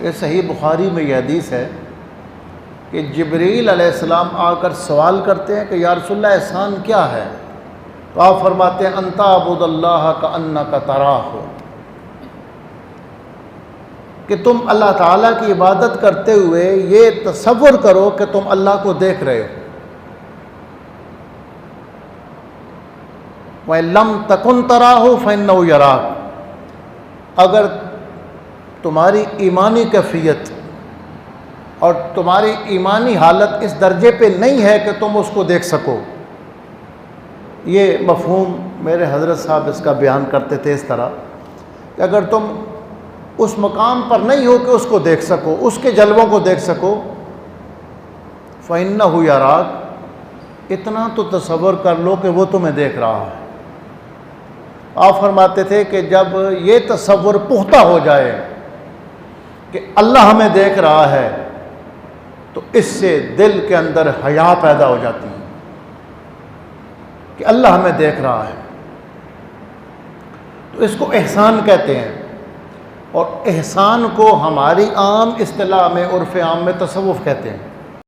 یہ صحیح بخاری میں یہ حدیث ہے کہ جبریل علیہ السلام آ کر سوال کرتے ہیں کہ یا رسول اللہ احسان کیا ہے؟ تو آپ فرماتے ہیں ان تعبد اللہ کأنک تراہ، کہ تم اللہ تعالیٰ کی عبادت کرتے ہوئے یہ تصور کرو کہ تم اللہ کو دیکھ رہے ہو۔ وَإِن لَّمْ تَكُن تَرَاهُ فَإِنَّهُ يَرَاكَ، اگر تمہاری ایمانی کیفیت اور تمہاری ایمانی حالت اس درجے پہ نہیں ہے کہ تم اس کو دیکھ سکو، یہ مفہوم میرے حضرت صاحب اس کا بیان کرتے تھے اس طرح کہ اگر تم اس مقام پر نہیں ہو کہ اس کو دیکھ سکو، اس کے جلووں کو دیکھ سکو، فَإِنَّهُ يَرَاكَ، اتنا تو تصور کر لو کہ وہ تمہیں دیکھ رہا ہے۔ آپ فرماتے تھے کہ جب یہ تصور پختہ ہو جائے کہ اللہ ہمیں دیکھ رہا ہے تو اس سے دل کے اندر حیا پیدا ہو جاتی ہے کہ اللہ ہمیں دیکھ رہا ہے، تو اس کو احسان کہتے ہیں۔ اور احسان کو ہماری عام اصطلاح میں، عرف عام میں تصوف کہتے ہیں۔